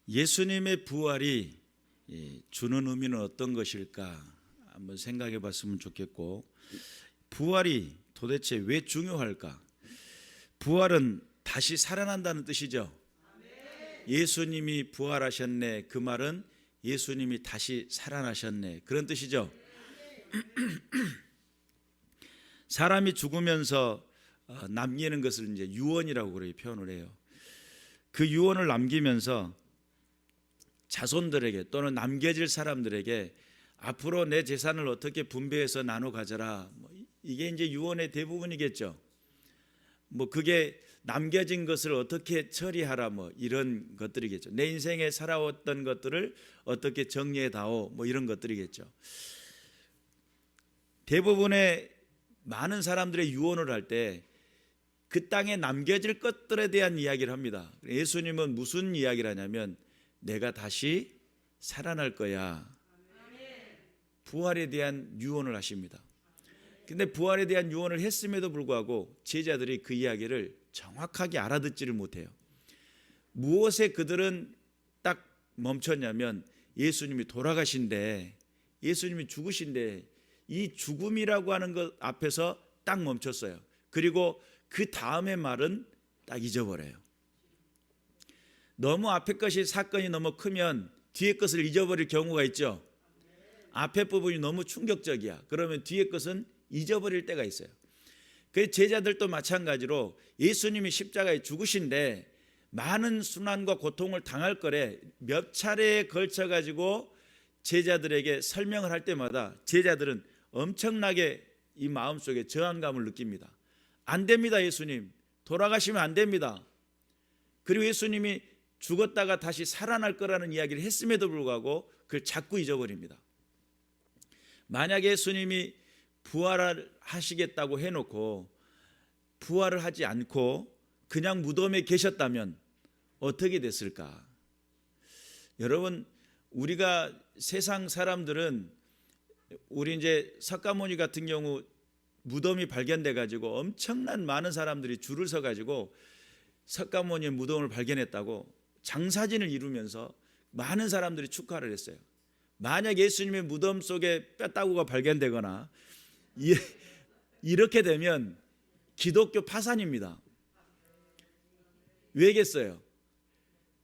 예수님의 부활이 주는 의미는 어떤 것일까 한번 생각해 봤으면 좋겠고, 부활이 도대체 왜 중요할까? 부활은 다시 살아난다는 뜻이죠. 예수님이 부활하셨네, 그 말은 예수님이 다시 살아나셨네, 그런 뜻이죠. 사람이 죽으면서 남기는 것을 이제 유언이라고 그렇게 표현을 해요. 그 유언을 남기면서 자손들에게 또는 남겨질 사람들에게 앞으로 내 재산을 어떻게 분배해서 나눠 가져라, 이게 이제 유언의 대부분이겠죠. 그게 남겨진 것을 어떻게 처리하라, 이런 것들이겠죠. 내 인생에 살아왔던 것들을 어떻게 정리해다오, 이런 것들이겠죠. 대부분의 많은 사람들의 유언을 할 때 그 땅에 남겨질 것들에 대한 이야기를 합니다. 예수님은 무슨 이야기를 하냐면 내가 다시 살아날 거야, 부활에 대한 유언을 하십니다. 근데 부활에 대한 유언을 했음에도 불구하고 제자들이 그 이야기를 정확하게 알아듣지를 못해요. 무엇에 그들은 딱 멈췄냐면 예수님이 돌아가신데, 예수님이 죽으신데, 이 죽음이라고 하는 것 앞에서 딱 멈췄어요. 그리고 그 다음의 말은 딱 잊어버려요. 너무 앞에 것이 사건이 너무 크면 뒤에 것을 잊어버릴 경우가 있죠. 앞에 부분이 너무 충격적이야. 그러면 뒤에 것은 잊어버릴 때가 있어요. 그 제자들도 마찬가지로 예수님이 십자가에 죽으신데 많은 순환과 고통을 당할 거래 몇 차례에 걸쳐 가지고 제자들에게 설명을 할 때마다 제자들은 엄청나게 이 마음속에 저항감을 느낍니다. 안 됩니다, 예수님. 돌아가시면 안 됩니다. 그리고 예수님이 죽었다가 다시 살아날 거라는 이야기를 했음에도 불구하고 그걸 자꾸 잊어버립니다. 만약에 예수님이 부활을 하시겠다고 해놓고 부활을 하지 않고 그냥 무덤에 계셨다면 어떻게 됐을까? 여러분, 우리가 세상 사람들은, 우리 이제 석가모니 같은 경우 무덤이 발견돼 가지고 엄청난 많은 사람들이 줄을 서 가지고 석가모니의 무덤을 발견했다고 장사진을 이루면서 많은 사람들이 축하를 했어요. 만약 예수님의 무덤 속에 뼈다구가 발견되거나 이렇게 되면 기독교 파산입니다. 왜겠어요?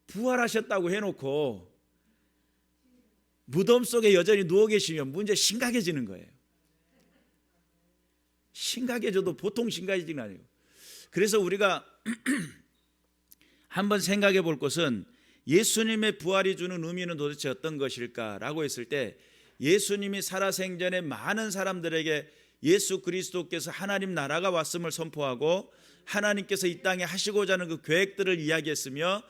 부활하셨다고 해놓고 무덤 속에 여전히 누워 계시면 문제 심각해지는 거예요. 심각해져도 보통 심각해지는 아니에요. 그래서 우리가 한번 생각해 볼 것은 예수님의 부활이 주는 의미는 도대체 어떤 것일까라고 했을 때, 예수님이 살아생전에 많은 사람들에게 예수 그리스도께서 하나님 나라가 왔음을 선포하고 하나님께서 이 땅에 하시고자 하는 그 계획들을 이야기했으며,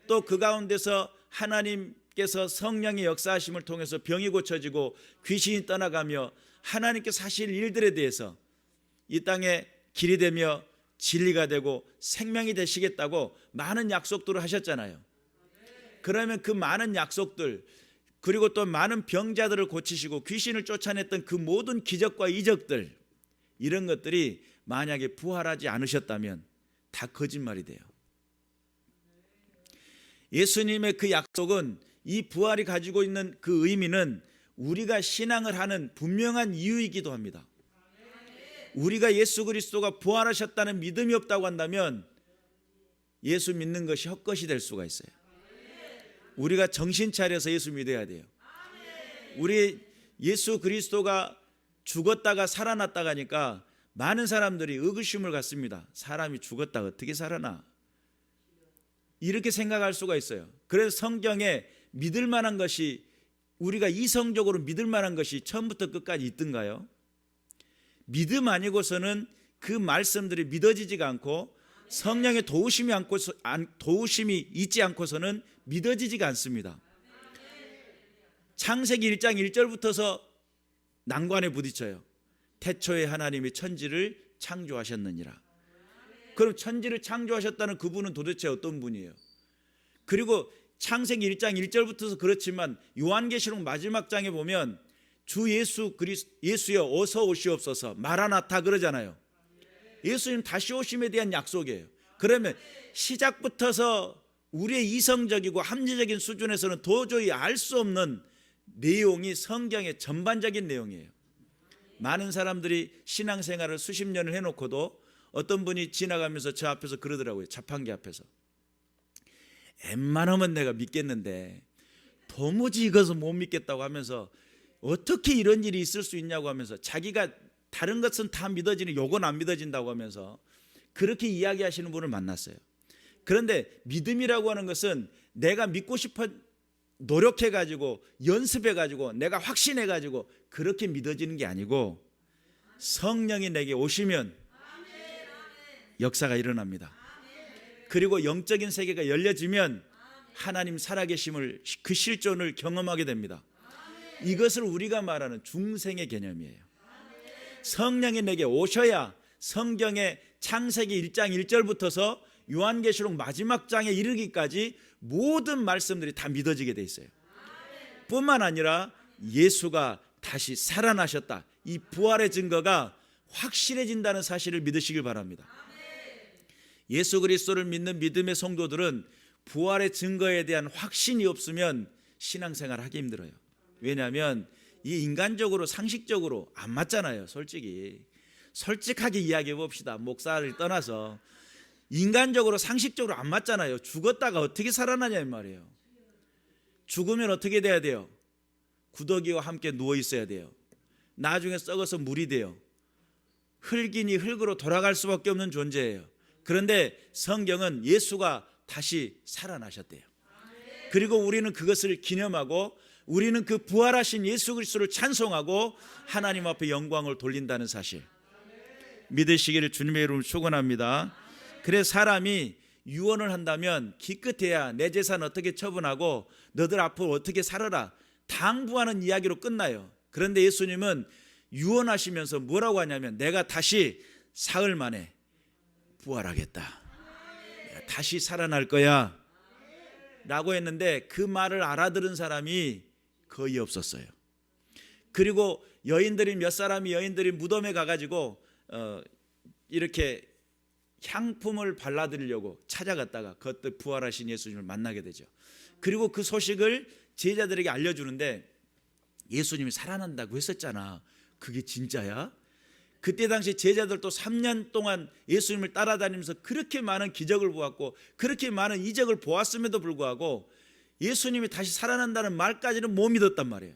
또 그 가운데서 하나님께서 성령의 역사하심을 통해서 병이 고쳐지고 귀신이 떠나가며 하나님께서 하실 일들에 대해서 이 땅에 길이 되며 진리가 되고 생명이 되시겠다고 많은 약속들을 하셨잖아요. 그러면 그 많은 약속들, 그리고 또 많은 병자들을 고치시고 귀신을 쫓아냈던 그 모든 기적과 이적들, 이런 것들이 만약에 부활하지 않으셨다면 다 거짓말이 돼요. 예수님의 그 약속은, 이 부활이 가지고 있는 그 의미는 우리가 신앙을 하는 분명한 이유이기도 합니다. 우리가 예수 그리스도가 부활하셨다는 믿음이 없다고 한다면 예수 믿는 것이 헛것이 될 수가 있어요. 우리가 정신 차려서 예수 믿어야 돼요. 우리 예수 그리스도가 죽었다가 살아났다가 하니까 많은 사람들이 의구심을 갖습니다. 사람이 죽었다 어떻게 살아나? 이렇게 생각할 수가 있어요. 그래서 성경에 믿을 만한 것이, 우리가 이성적으로 믿을 만한 것이 처음부터 끝까지 있던가요? 믿음 아니고서는 그 말씀들이 믿어지지가 않고, 성령의 도우심이 있지 않고서는 믿어지지가 않습니다. 창세기 1장 1절부터서 난관에 부딪혀요. 태초에 하나님이 천지를 창조하셨느니라. 그럼 천지를 창조하셨다는 그분은 도대체 어떤 분이에요? 그리고 창세기 1장 1절부터서 그렇지만 요한계시록 마지막 장에 보면 주 예수여 어서 오시옵소서 마라나타 그러잖아요. 예수님 다시 오심에 대한 약속이에요. 그러면 시작부터서 우리의 이성적이고 합리적인 수준에서는 도저히 알 수 없는 내용이 성경의 전반적인 내용이에요. 많은 사람들이 신앙생활을 수십 년을 해놓고도 어떤 분이 지나가면서 저 앞에서 그러더라고요. 자판기 앞에서. 웬만하면 내가 믿겠는데 도무지 이것은 못 믿겠다고 하면서 어떻게 이런 일이 있을 수 있냐고 하면서 자기가 다른 것은 다 믿어지는 요건 안 믿어진다고 하면서 그렇게 이야기하시는 분을 만났어요. 그런데 믿음이라고 하는 것은 내가 믿고 싶어 노력해가지고 연습해가지고 내가 확신해가지고 그렇게 믿어지는 게 아니고 성령이 내게 오시면 역사가 일어납니다. 그리고 영적인 세계가 열려지면 하나님 살아계심을 그 실존을 경험하게 됩니다. 이것을 우리가 말하는 중생의 개념이에요. 성령이 내게 오셔야 성경의 창세기 1장 1절부터서 요한계시록 마지막 장에 이르기까지 모든 말씀들이 다 믿어지게 돼 있어요. 뿐만 아니라 예수가 다시 살아나셨다, 이 부활의 증거가 확실해진다는 사실을 믿으시길 바랍니다. 예수 그리스도를 믿는 믿음의 성도들은 부활의 증거에 대한 확신이 없으면 신앙생활 하기 힘들어요. 왜냐하면 이 인간적으로 상식적으로 안 맞잖아요. 솔직하게 이야기해 봅시다. 목사를 떠나서 인간적으로 상식적으로 안 맞잖아요. 죽었다가 어떻게 살아나냐 이 말이에요. 죽으면 어떻게 돼야 돼요? 구더기와 함께 누워 있어야 돼요. 나중에 썩어서 물이 돼요. 흙이니 흙으로 돌아갈 수밖에 없는 존재예요. 그런데 성경은 예수가 다시 살아나셨대요. 그리고 우리는 그것을 기념하고 우리는 그 부활하신 예수 그리스도를 찬송하고 하나님 앞에 영광을 돌린다는 사실 믿으시기를 주님의 이름으로 축원합니다. 그래서 사람이 유언을 한다면 기껏해야 내 재산 어떻게 처분하고 너들 앞으로 어떻게 살아라 당부하는 이야기로 끝나요. 그런데 예수님은 유언하시면서 뭐라고 하냐면 내가 다시 사흘 만에 부활하겠다, 내가 다시 살아날 거야 라고 했는데 그 말을 알아들은 사람이 거의 없었어요. 그리고 몇 사람이 여인들이 무덤에 가가지고 이렇게 향품을 발라드리려고 찾아갔다가 그때 부활하신 예수님을 만나게 되죠. 그리고 그 소식을 제자들에게 알려주는데 예수님이 살아난다고 했었잖아, 그게 진짜야? 그때 당시 제자들도 3년 동안 예수님을 따라다니면서 그렇게 많은 기적을 보았고 그렇게 많은 이적을 보았음에도 불구하고 예수님이 다시 살아난다는 말까지는 못 믿었단 말이에요.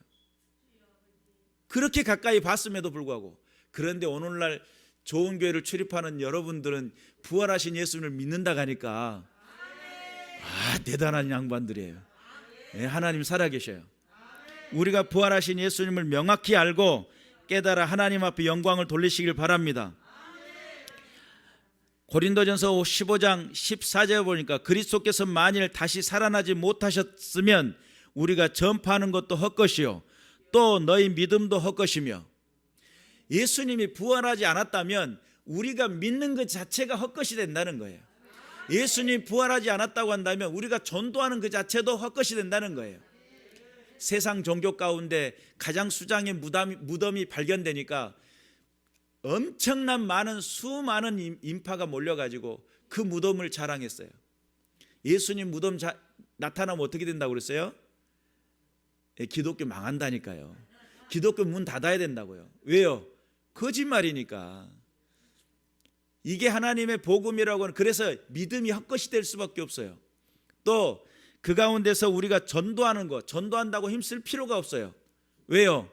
그렇게 가까이 봤음에도 불구하고. 그런데 오늘날 좋은 교회를 출입하는 여러분들은 부활하신 예수님을 믿는다고 하니까 대단한 양반들이에요. 하나님 살아계셔요. 우리가 부활하신 예수님을 명확히 알고 깨달아 하나님 앞에 영광을 돌리시길 바랍니다. 고린도전서 15장 14절에 보니까 그리스도께서 만일 다시 살아나지 못하셨으면 우리가 전파하는 것도 헛것이요 또 너희 믿음도 헛것이며, 예수님이 부활하지 않았다면 우리가 믿는 것 자체가 헛것이 된다는 거예요. 예수님이 부활하지 않았다고 한다면 우리가 전도하는 그 자체도 헛것이 된다는 거예요. 세상 종교 가운데 가장 수장의 무덤이 발견되니까 엄청난 수많은 인파가 몰려가지고 그 무덤을 자랑했어요. 예수님 무덤 나타나면 어떻게 된다고 그랬어요? 기독교 망한다니까요. 기독교 문 닫아야 된다고요. 왜요? 거짓말이니까. 이게 하나님의 복음이라고 하는, 그래서 믿음이 헛것이 될 수밖에 없어요. 또 그 가운데서 우리가 전도한다고 힘쓸 필요가 없어요. 왜요?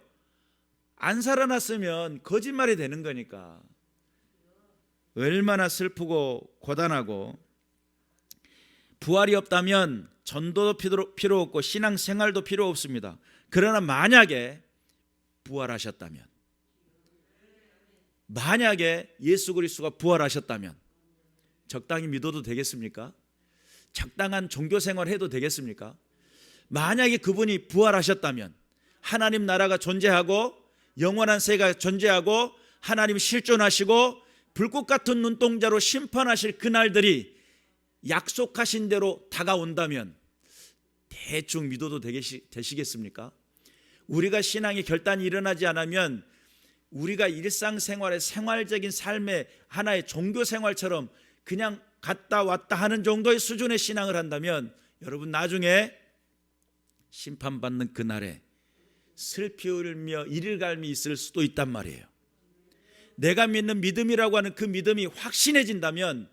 안 살아났으면 거짓말이 되는 거니까. 얼마나 슬프고 고단하고. 부활이 없다면 전도도 필요 없고 신앙생활도 필요 없습니다. 그러나 만약에 부활하셨다면, 만약에 예수 그리스도가 부활하셨다면 적당히 믿어도 되겠습니까? 적당한 종교생활 해도 되겠습니까? 만약에 그분이 부활하셨다면 하나님 나라가 존재하고 영원한 세계가 존재하고 하나님 실존하시고 불꽃 같은 눈동자로 심판하실 그날들이 약속하신 대로 다가온다면 대충 믿어도 되시겠습니까? 우리가 신앙의 결단이 일어나지 않으면 우리가 일상생활의 생활적인 삶의 하나의 종교생활처럼 그냥 갔다 왔다 하는 정도의 수준의 신앙을 한다면 여러분 나중에 심판받는 그날에 슬피 울며 이를 갈미 있을 수도 있단 말이에요. 내가 믿는 믿음이라고 하는 그 믿음이 확신해진다면,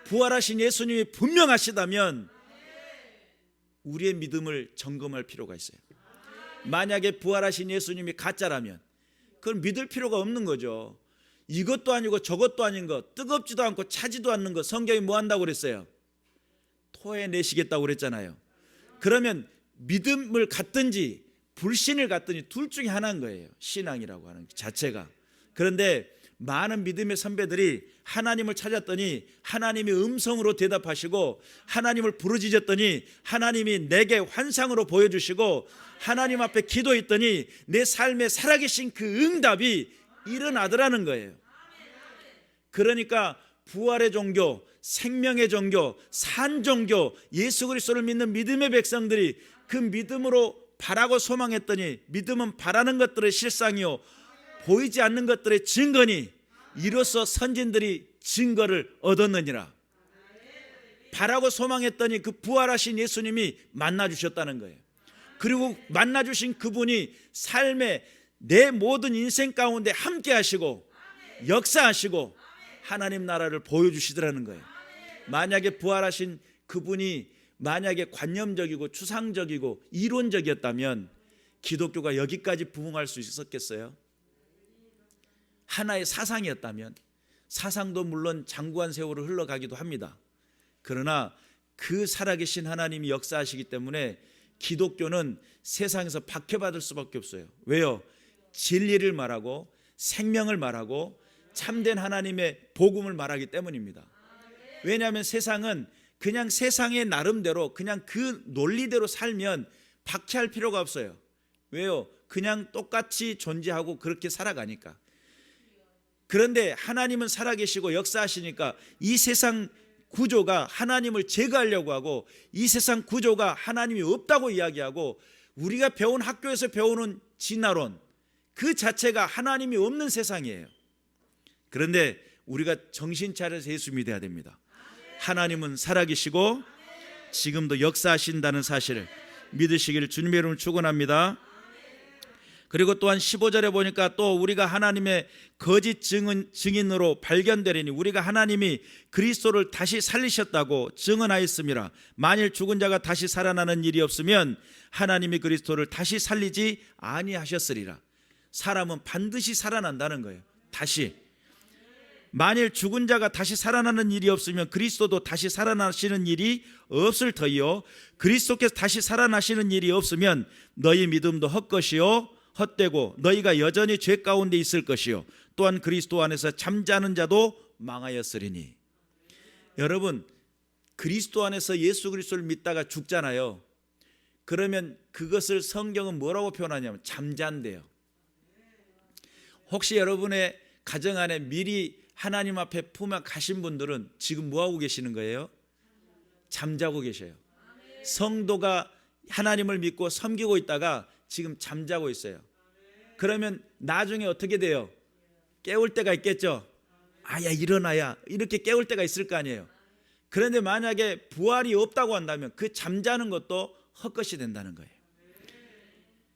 부활하신 예수님이 분명하시다면 우리의 믿음을 점검할 필요가 있어요. 만약에 부활하신 예수님이 가짜라면 그걸 믿을 필요가 없는 거죠. 이것도 아니고 저것도 아닌 것, 뜨겁지도 않고 차지도 않는 것, 성경이 뭐 한다고 그랬어요? 토해내시겠다고 그랬잖아요. 그러면 믿음을 갖든지 불신을 갖든지 둘 중에 하나인 거예요, 신앙이라고 하는 자체가. 그런데 많은 믿음의 선배들이 하나님을 찾았더니 하나님이 음성으로 대답하시고, 하나님을 부르짖었더니 하나님이 내게 환상으로 보여주시고, 하나님 앞에 기도했더니 내 삶에 살아계신 그 응답이 일어나더라는 거예요. 그러니까 부활의 종교, 생명의 종교, 산 종교, 예수 그리스도를 믿는 믿음의 백성들이 그 믿음으로 바라고 소망했더니, 믿음은 바라는 것들의 실상이요 보이지 않는 것들의 증거니 이로써 선진들이 증거를 얻었느니라. 바라고 소망했더니 그 부활하신 예수님이 만나주셨다는 거예요. 그리고 만나주신 그분이 삶의 내 모든 인생 가운데 함께 하시고 역사하시고 하나님 나라를 보여주시더라는 거예요. 만약에 부활하신 그분이 만약에 관념적이고 추상적이고 이론적이었다면 기독교가 여기까지 부흥할 수 있었겠어요? 하나의 사상이었다면, 사상도 물론 장구한 세월을 흘러가기도 합니다. 그러나 그 살아계신 하나님이 역사하시기 때문에 기독교는 세상에서 박해받을 수밖에 없어요. 왜요? 진리를 말하고 생명을 말하고 참된 하나님의 복음을 말하기 때문입니다. 왜냐하면 세상은 그냥 세상의 나름대로 그냥 그 논리대로 살면 박해할 필요가 없어요. 왜요? 그냥 똑같이 존재하고 그렇게 살아가니까. 그런데 하나님은 살아계시고 역사하시니까 이 세상 구조가 하나님을 제거하려고 하고, 이 세상 구조가 하나님이 없다고 이야기하고, 우리가 배운 학교에서 배우는 진화론 그 자체가 하나님이 없는 세상이에요. 그런데 우리가 정신 차려서 예수 믿어야 됩니다. 하나님은 살아계시고 지금도 역사하신다는 사실을 믿으시기를 주님의 이름으로 축원합니다. 그리고 또한 15절에 보니까 또 우리가 하나님의 거짓 증인으로 발견되리니 우리가 하나님이 그리스도를 다시 살리셨다고 증언하였음이라. 만일 죽은 자가 다시 살아나는 일이 없으면 하나님이 그리스도를 다시 살리지 아니하셨으리라. 사람은 반드시 살아난다는 거예요. 다시. 만일 죽은 자가 다시 살아나는 일이 없으면 그리스도도 다시 살아나시는 일이 없을 터이요, 그리스도께서 다시 살아나시는 일이 없으면 너희 믿음도 헛것이요 헛되고 너희가 여전히 죄 가운데 있을 것이요 또한 그리스도 안에서 잠자는 자도 망하였으리니. 여러분, 그리스도 안에서 예수 그리스도를 믿다가 죽잖아요. 그러면 그것을 성경은 뭐라고 표현하냐면 잠잔대요. 혹시 여러분의 가정 안에 미리 하나님 앞에 품어 가신 분들은 지금 뭐하고 계시는 거예요? 잠자고 계셔요. 성도가 하나님을 믿고 섬기고 있다가 지금 잠자고 있어요. 그러면 나중에 어떻게 돼요? 깨울 때가 있겠죠. 아야 일어나야, 이렇게 깨울 때가 있을 거 아니에요. 그런데 만약에 부활이 없다고 한다면 그 잠자는 것도 헛것이 된다는 거예요.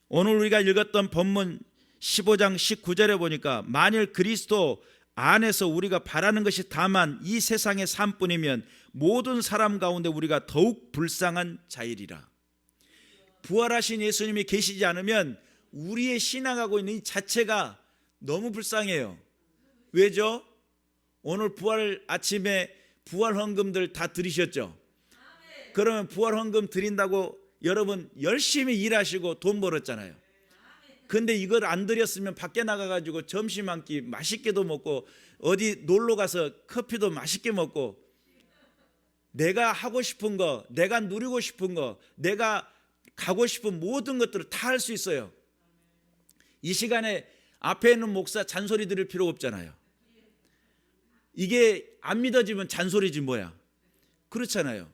오늘 우리가 읽었던 본문 15장 19절에 보니까 만일 그리스도 안에서 우리가 바라는 것이 다만 이 세상의 삶뿐이면 모든 사람 가운데 우리가 더욱 불쌍한 자이리라. 부활하신 예수님이 계시지 않으면 우리의 신앙하고 있는 이 자체가 너무 불쌍해요. 왜죠? 오늘 부활 아침에 부활 헌금들 다 드리셨죠? 그러면 부활 헌금 드린다고 여러분 열심히 일하시고 돈 벌었잖아요. 근데 이걸 안 드렸으면 밖에 나가가지고 점심 한 끼 맛있게도 먹고 어디 놀러 가서 커피도 맛있게 먹고 내가 하고 싶은 거, 내가 누리고 싶은 거, 내가 가고 싶은 모든 것들을 다 할 수 있어요. 이 시간에 앞에 있는 목사 잔소리 들을 필요 없잖아요. 이게 안 믿어지면 잔소리지 뭐야. 그렇잖아요.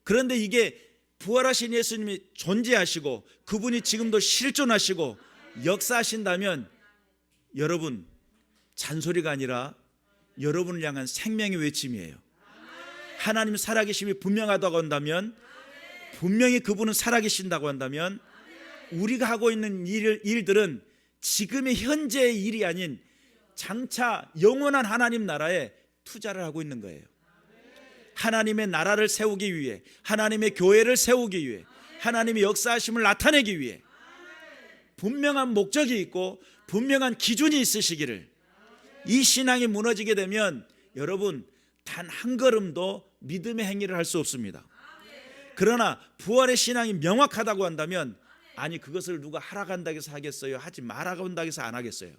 그런데 이게 부활하신 예수님이 존재하시고 그분이 지금도 실존하시고 역사하신다면 여러분 잔소리가 아니라 여러분을 향한 생명의 외침이에요. 하나님 살아계심이 분명하다고 한다면, 분명히 그분은 살아계신다고 한다면, 우리가 하고 있는 일들은 지금의 현재의 일이 아닌 장차 영원한 하나님 나라에 투자를 하고 있는 거예요. 하나님의 나라를 세우기 위해, 하나님의 교회를 세우기 위해, 하나님의 역사하심을 나타내기 위해 분명한 목적이 있고 분명한 기준이 있으시기를, 이 신앙이 무너지게 되면 여러분 단 한 걸음도 믿음의 행위를 할 수 없습니다. 그러나 부활의 신앙이 명확하다고 한다면, 아니 그것을 누가 하라고 한다고 해서 하겠어요? 하지 말라고 한다고 해서 안 하겠어요?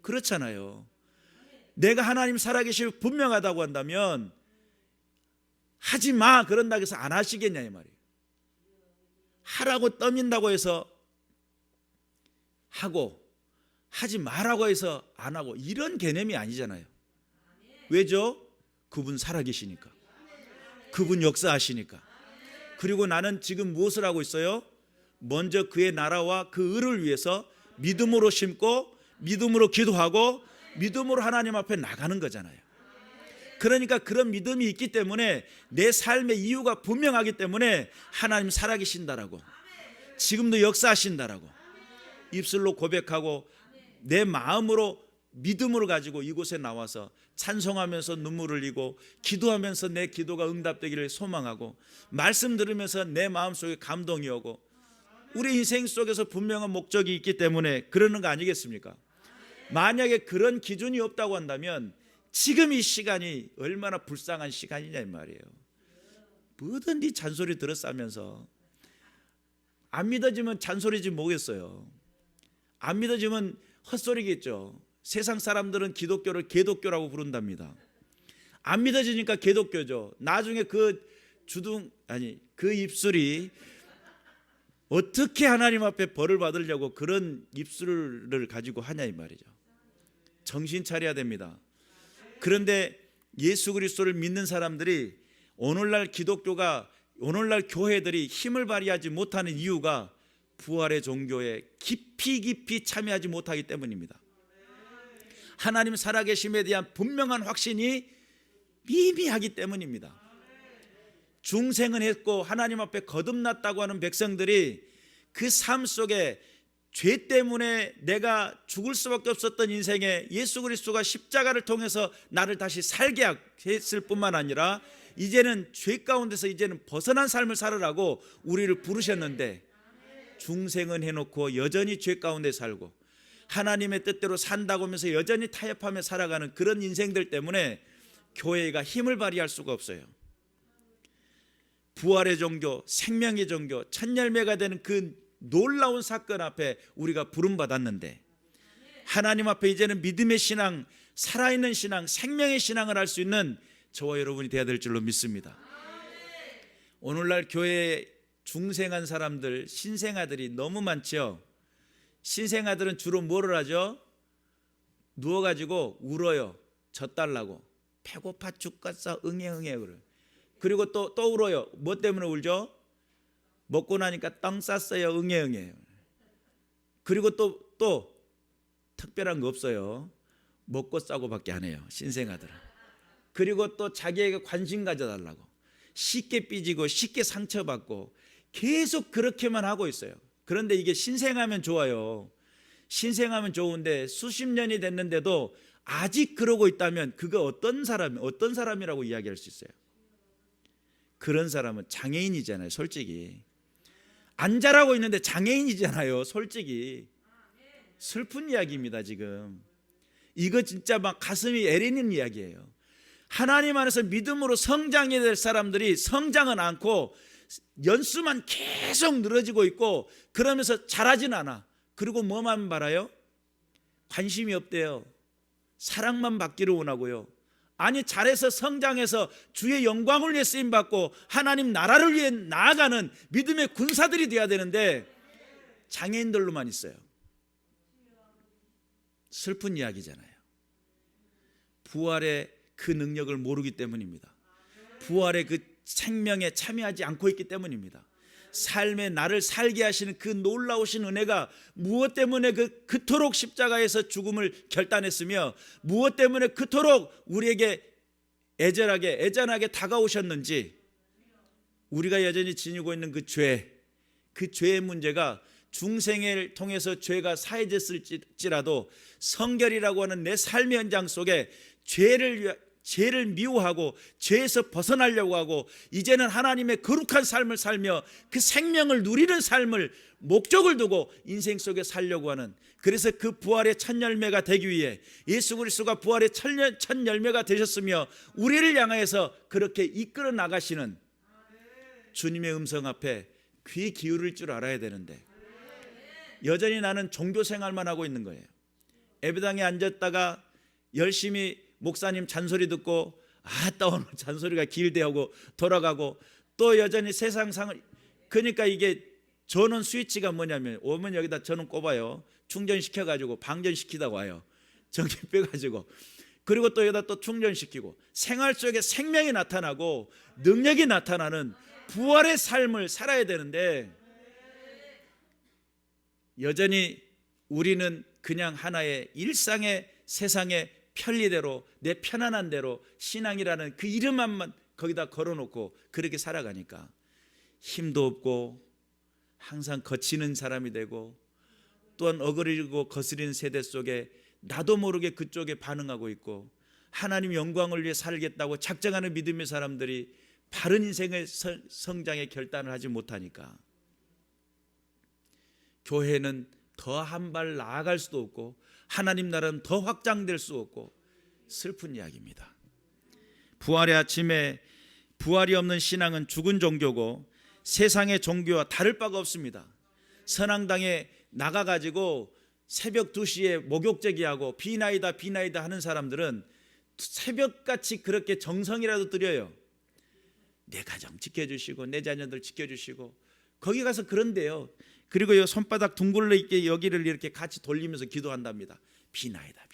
그렇잖아요. 내가 하나님 살아계실 분명하다고 한다면 하지 마 그런다고 해서 안 하시겠냐 이 말이에요. 하라고 떠민다고 해서 하고, 하지 말라고 해서 안 하고, 이런 개념이 아니잖아요. 왜죠? 그분 살아계시니까, 그분 역사하시니까. 그리고 나는 지금 무엇을 하고 있어요? 먼저 그의 나라와 그 의를 위해서 믿음으로 심고 믿음으로 기도하고 믿음으로 하나님 앞에 나가는 거잖아요. 그러니까 그런 믿음이 있기 때문에 내 삶의 이유가 분명하기 때문에 하나님 살아계신다라고, 지금도 역사하신다라고 입술로 고백하고 내 마음으로 믿음으로 가지고 이곳에 나와서 찬송하면서 눈물을 흘리고 기도하면서 내 기도가 응답되기를 소망하고, 말씀 들으면서 내 마음속에 감동이 오고, 우리 인생 속에서 분명한 목적이 있기 때문에 그러는 거 아니겠습니까? 만약에 그런 기준이 없다고 한다면 지금 이 시간이 얼마나 불쌍한 시간이냐 이 말이에요. 뭐든지 잔소리 들었으면서, 안 믿어지면 잔소리지 뭐겠어요. 안 믿어지면 헛소리겠죠. 세상 사람들은 기독교를 개독교라고 부른답니다. 안 믿어지니까 개독교죠. 나중에 그 입술이 어떻게 하나님 앞에 벌을 받으려고 그런 입술을 가지고 하냐 이 말이죠. 정신 차려야 됩니다. 그런데 예수 그리스도를 믿는 사람들이, 오늘날 기독교가, 오늘날 교회들이 힘을 발휘하지 못하는 이유가 부활의 종교에 깊이 참여하지 못하기 때문입니다. 하나님 살아계심에 대한 분명한 확신이 미미하기 때문입니다. 중생은 했고 하나님 앞에 거듭났다고 하는 백성들이 그 삶 속에 죄 때문에 내가 죽을 수밖에 없었던 인생에 예수 그리스도가 십자가를 통해서 나를 다시 살게 했을 뿐만 아니라, 이제는 죄 가운데서 이제는 벗어난 삶을 살으라고 우리를 부르셨는데, 중생은 해놓고 여전히 죄 가운데 살고 하나님의 뜻대로 산다고 하면서 여전히 타협하며 살아가는 그런 인생들 때문에 교회가 힘을 발휘할 수가 없어요. 부활의 종교, 생명의 종교, 첫 열매가 되는 그 놀라운 사건 앞에 우리가 부름받았는데, 하나님 앞에 이제는 믿음의 신앙, 살아있는 신앙, 생명의 신앙을 할 수 있는 저와 여러분이 되어야 될 줄로 믿습니다. 오늘날 교회에 중생한 사람들, 신생아들이 너무 많죠. 신생아들은 주로 뭐를 하죠? 누워가지고 울어요. 젖달라고. 배고파 죽겠어. 응애 그래. 그리고 또 울어요. 뭐 때문에 울죠? 먹고 나니까 떡 쌌어요. 응애. 그리고 또 특별한 거 없어요. 먹고 싸고밖에 안 해요. 신생아들은. 그리고 또 자기에게 관심 가져달라고. 쉽게 삐지고 쉽게 상처받고 계속 그렇게만 하고 있어요. 그런데 이게 신생하면 좋아요. 신생하면 좋은데 수십 년이 됐는데도 아직 그러고 있다면 그거 어떤 사람이라고 이야기할 수 있어요? 그런 사람은 장애인이잖아요. 솔직히 안 자라고 있는데 장애인이잖아요. 솔직히 슬픈 이야기입니다. 지금 이거 진짜 막 가슴이 애리는 이야기예요. 하나님 안에서 믿음으로 성장해야 될 사람들이 성장은 않고 연수만 계속 늘어지고 있고, 그러면서 잘하진 않아. 그리고 뭐만 바라요? 관심이 없대요. 사랑만 받기를 원하고요. 아니, 잘해서 성장해서 주의 영광을 위해 쓰임받고 하나님 나라를 위해 나아가는 믿음의 군사들이 되어야 되는데 장애인들로만 있어요. 슬픈 이야기잖아요. 부활의 그 능력을 모르기 때문입니다. 부활의 그 생명에 참여하지 않고 있기 때문입니다. 삶의 나를 살게 하시는 그 놀라우신 은혜가 무엇 때문에 그토록 십자가에서 죽음을 결단했으며, 무엇 때문에 그토록 우리에게 애잔하게 다가오셨는지, 우리가 여전히 지니고 있는 그 죄의 문제가 중생을 통해서 죄가 사해졌을지라도 성결이라고 하는 내 삶의 현장 속에 죄를 미워하고 죄에서 벗어나려고 하고 이제는 하나님의 거룩한 삶을 살며 그 생명을 누리는 삶을 목적을 두고 인생 속에 살려고 하는, 그래서 그 부활의 첫 열매가 되기 위해 예수 그리스도가 부활의 첫 열매가 되셨으며 우리를 향하여서 그렇게 이끌어 나가시는 주님의 음성 앞에 귀 기울일 줄 알아야 되는데, 여전히 나는 종교 생활만 하고 있는 거예요. 예배당에 앉았다가 열심히 목사님 잔소리 듣고 아따 오늘 잔소리가 길대 하고 돌아가고, 또 여전히 세상상을, 그러니까 이게 저는 스위치가 뭐냐면 오면 여기다 저는 꼽아요. 충전시켜가지고 방전시키다가 와요. 전기 빼가지고, 그리고 또 여기다 또 충전시키고, 생활 속에 생명이 나타나고 능력이 나타나는 부활의 삶을 살아야 되는데, 여전히 우리는 그냥 하나의 일상의 세상의 편리대로, 내 편안한 대로 신앙이라는 그 이름만 거기다 걸어놓고 그렇게 살아가니까 힘도 없고 항상 거치는 사람이 되고, 또한 어그리고 거스리는 세대 속에 나도 모르게 그쪽에 반응하고 있고, 하나님 영광을 위해 살겠다고 작정하는 믿음의 사람들이 바른 인생의 성장의 결단을 하지 못하니까 교회는 더 한 발 나아갈 수도 없고 하나님 나라는 더 확장될 수 없고 슬픈 이야기입니다. 부활의 아침에 부활이 없는 신앙은 죽은 종교고 세상의 종교와 다를 바가 없습니다. 선앙당에 나가가지고 새벽 2시에 목욕제기하고 비나이다 하는 사람들은 새벽같이 그렇게 정성이라도 드려요. 내 가정 지켜주시고 내 자녀들 지켜주시고, 거기 가서 그런데요. 그리고 이 손바닥 둥글러 있게 여기를 이렇게 같이 돌리면서 기도한답니다. 비나이다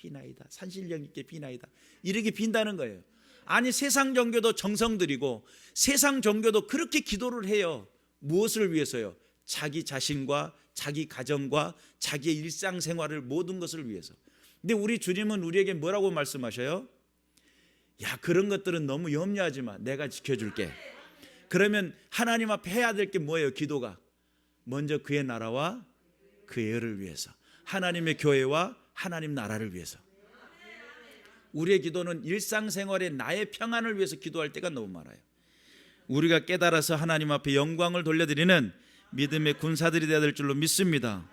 산신령 있게 비나이다, 이렇게 빈다는 거예요. 아니 세상 종교도 정성 들이고 세상 종교도 그렇게 기도를 해요. 무엇을 위해서요? 자기 자신과 자기 가정과 자기의 일상생활을 모든 것을 위해서. 근데 우리 주님은 우리에게 뭐라고 말씀하셔요? 야, 그런 것들은 너무 염려하지 마, 내가 지켜줄게. 그러면 하나님 앞에 해야 될 게 뭐예요? 기도가 먼저 그의 나라와 그의 의를 위해서, 하나님의 교회와 하나님 나라를 위해서. 우리의 기도는 일상생활의 나의 평안을 위해서 기도할 때가 너무 많아요. 우리가 깨달아서 하나님 앞에 영광을 돌려드리는 믿음의 군사들이 되어야 될 줄로 믿습니다.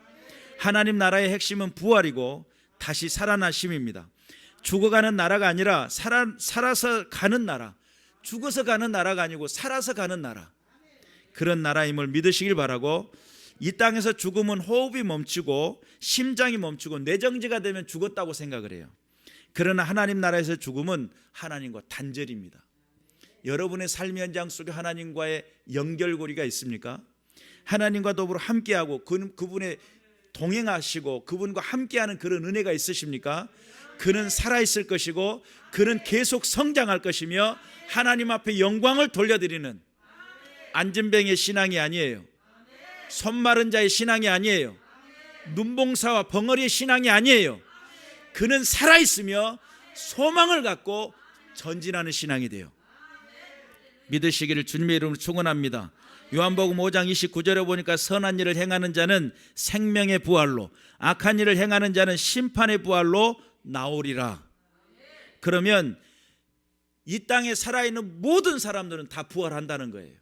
하나님 나라의 핵심은 부활이고 다시 살아나심입니다. 죽어가는 나라가 아니라 살아서 가는 나라, 죽어서 가는 나라가 아니고 살아서 가는 나라, 그런 나라임을 믿으시길 바라고, 이 땅에서 죽으면 호흡이 멈추고 심장이 멈추고 뇌정지가 되면 죽었다고 생각을 해요. 그러나 하나님 나라에서 죽음은 하나님과 단절입니다. 여러분의 삶의 현장 속에 하나님과의 연결고리가 있습니까? 하나님과 더불어 함께하고 그분의 동행하시고 그분과 함께하는 그런 은혜가 있으십니까? 그는 살아있을 것이고 그는 계속 성장할 것이며 하나님 앞에 영광을 돌려드리는 안진뱅이의 신앙이 아니에요. 손마른 자의 신앙이 아니에요. 눈봉사와 벙어리의 신앙이 아니에요. 그는 살아있으며 소망을 갖고 전진하는 신앙이 돼요. 믿으시기를 주님의 이름으로 축원합니다. 요한복음 5장 29절에 보니까 선한 일을 행하는 자는 생명의 부활로, 악한 일을 행하는 자는 심판의 부활로 나오리라. 그러면 이 땅에 살아있는 모든 사람들은 다 부활한다는 거예요.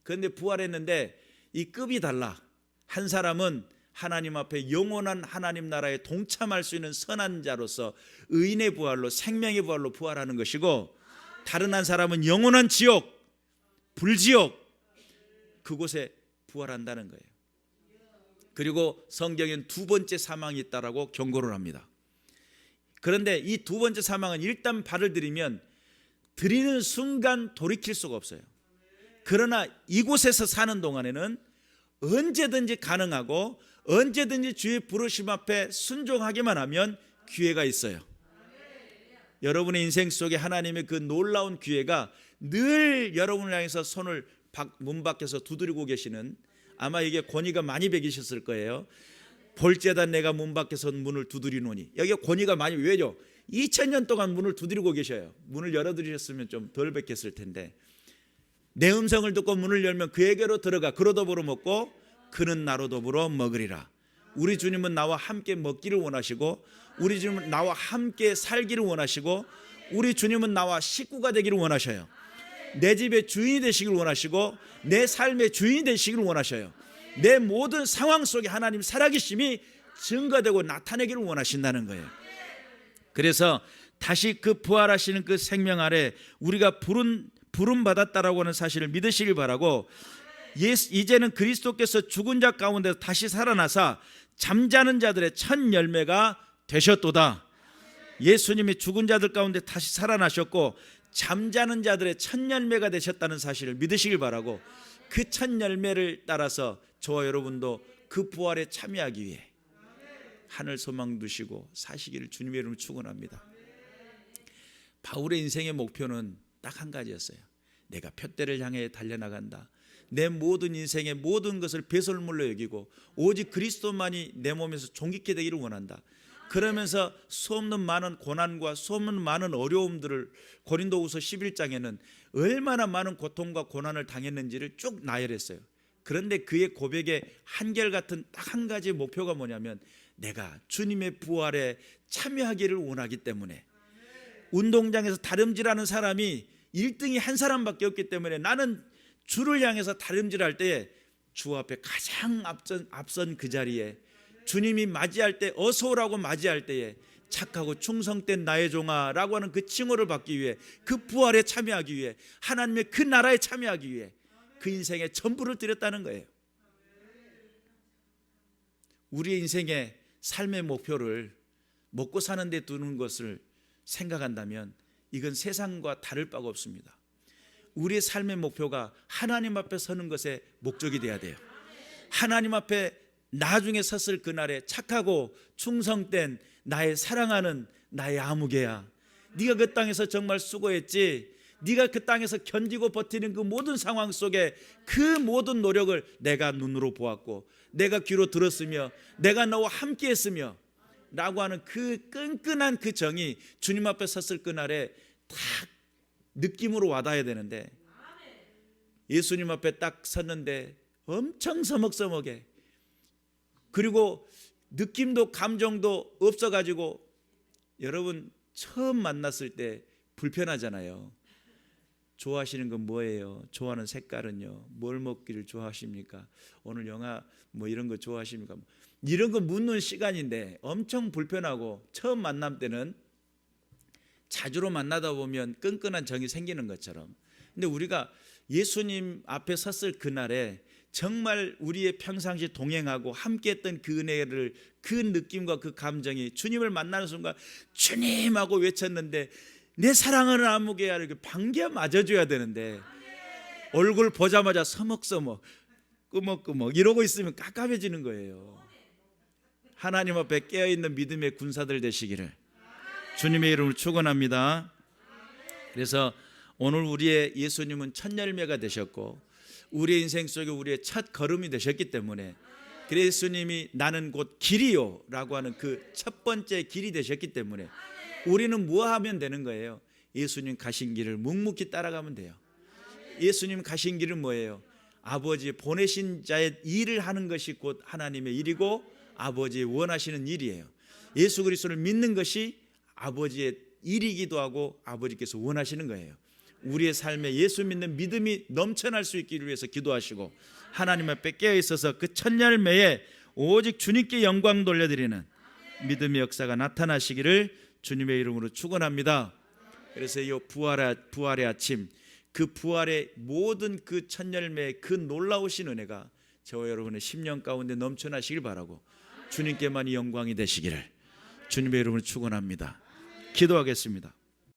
그런데 부활했는데 이 급이 달라. 한 사람은 하나님 앞에 영원한 하나님 나라에 동참할 수 있는 선한 자로서 의인의 부활로, 생명의 부활로 부활하는 것이고, 다른 한 사람은 영원한 지옥, 불지옥, 그곳에 부활한다는 거예요. 그리고 성경엔 두 번째 사망이 있다라고 경고를 합니다. 그런데 이 두 번째 사망은 일단 발을 들이면 들이는 순간 돌이킬 수가 없어요. 그러나 이곳에서 사는 동안에는 언제든지 가능하고 언제든지 주의 부르심 앞에 순종하기만 하면 기회가 있어요. 여러분의 인생 속에 하나님의 그 놀라운 기회가 늘 여러분을 향해서 손을 문 밖에서 두드리고 계시는, 아마 이게 권위가 많이 배기셨을 거예요. 볼지어다 내가 문 밖에서 문을 두드리노니. 여기가 권위가 많이, 왜죠? 2000년 동안 문을 두드리고 계셔요. 문을 열어드리셨으면 좀 덜 뵙겠을 텐데, 내 음성을 듣고 문을 열면 그에게로 들어가 그로 더불어 먹고 그는 나로 더불어 먹으리라. 우리 주님은 나와 함께 먹기를 원하시고, 우리 주님은 나와 함께 살기를 원하시고, 우리 주님은 나와 식구가 되기를 원하셔요. 내 집의 주인이 되시길 원하시고, 내 삶의 주인이 되시길 원하셔요. 내 모든 상황 속에 하나님 살아계심이 증거되고 나타내기를 원하신다는 거예요. 그래서 다시 그 부활하시는 그 생명 아래 우리가 부름 받았다라고 하는 사실을 믿으시길 바라고, 이제는 그리스도께서 죽은 자 가운데 다시 살아나사 잠자는 자들의 첫 열매가 되셨도다. 예수님이 죽은 자들 가운데 다시 살아나셨고 잠자는 자들의 첫 열매가 되셨다는 사실을 믿으시길 바라고, 그 첫 열매를 따라서 저와 여러분도 그 부활에 참여하기 위해 하늘 소망 두시고 사시기를 주님의 이름으로 축원합니다. 바울의 인생의 목표는 딱 한 가지였어요. 내가 표대를 향해 달려나간다. 내 모든 인생의 모든 것을 배설물로 여기고 오직 그리스도만이 내 몸에서 존귀케 되기를 원한다. 그러면서 수없는 많은 고난과 수없는 많은 어려움들을 고린도후서 11장에는 얼마나 많은 고통과 고난을 당했는지를 쭉 나열했어요. 그런데 그의 고백의 한결같은 딱 한 가지 목표가 뭐냐면, 내가 주님의 부활에 참여하기를 원하기 때문에, 운동장에서 다름질하는 사람이 1등이 한 사람밖에 없기 때문에 나는 주를 향해서 다름질할 때에 주 앞에 가장 앞선 그 자리에 주님이 맞이할 때, 어서 오라고 맞이할 때에 착하고 충성된 나의 종아라고 하는 그 칭호를 받기 위해, 그 부활에 참여하기 위해, 하나님의 그 나라에 참여하기 위해 그 인생에 전부를 드렸다는 거예요. 우리의 인생의 삶의 목표를 먹고 사는 데 두는 것을 생각한다면 이건 세상과 다를 바가 없습니다. 우리의 삶의 목표가 하나님 앞에 서는 것의 목적이 돼야 돼요. 하나님 앞에 나중에 섰을 그날에 착하고 충성된 나의 사랑하는 나의 아무개야, 네가 그 땅에서 정말 수고했지, 네가 그 땅에서 견디고 버티는 그 모든 상황 속에 그 모든 노력을 내가 눈으로 보았고 내가 귀로 들었으며 내가 너와 함께 했으며 라고 하는 그 끈끈한 그 정이 주님 앞에 섰을 그날에 딱 느낌으로 와닿아야 되는데, 예수님 앞에 딱 섰는데 엄청 서먹서먹해. 그리고 느낌도 감정도 없어가지고, 여러분 처음 만났을 때 불편하잖아요. 좋아하시는 건 뭐예요? 좋아하는 색깔은요? 뭘 먹기를 좋아하십니까? 오늘 영화 뭐 이런 거 좋아하십니까? 이런 거 묻는 시간인데 엄청 불편하고, 처음 만남 때는 자주로 만나다 보면 끈끈한 정이 생기는 것처럼, 근데 우리가 예수님 앞에 섰을 그날에 정말 우리의 평상시 동행하고 함께했던 그 은혜를, 그 느낌과 그 감정이 주님을 만나는 순간 주님하고 외쳤는데, 내 사랑하는 아무개야 이렇게 반겨 맞아줘야 되는데 얼굴 보자마자 서먹서먹 끄먹끄먹 이러고 있으면 깝깝해지는 거예요. 하나님 앞에 깨어있는 믿음의 군사들 되시기를 주님의 이름으로 축원합니다. 그래서 오늘 우리의 예수님은 첫 열매가 되셨고 우리의 인생 속에 우리의 첫 걸음이 되셨기 때문에, 그래서 예수님이 나는 곧 길이요 라고 하는 그 첫 번째 길이 되셨기 때문에 우리는 뭐 하면 되는 거예요? 예수님 가신 길을 묵묵히 따라가면 돼요. 예수님 가신 길은 뭐예요? 아버지 보내신 자의 일을 하는 것이 곧 하나님의 일이고 아버지의 원하시는 일이에요. 예수 그리스도를 믿는 것이 아버지의 일이기도 하고 아버지께서 원하시는 거예요. 우리의 삶에 예수 믿는 믿음이 넘쳐날 수 있기를 위해서 기도하시고, 하나님 앞에 깨어 있어서 그 첫 열매에 오직 주님께 영광 돌려드리는 믿음의 역사가 나타나시기를 주님의 이름으로 축원합니다. 그래서 이 부활의 아침, 그 부활의 모든 그 첫 열매의 그 놀라우신 은혜가 저와 여러분의 심령 가운데 넘쳐나시길 바라고, 주님께만이 영광이 되시기를 주님의 이름으로 축원합니다. 기도하겠습니다.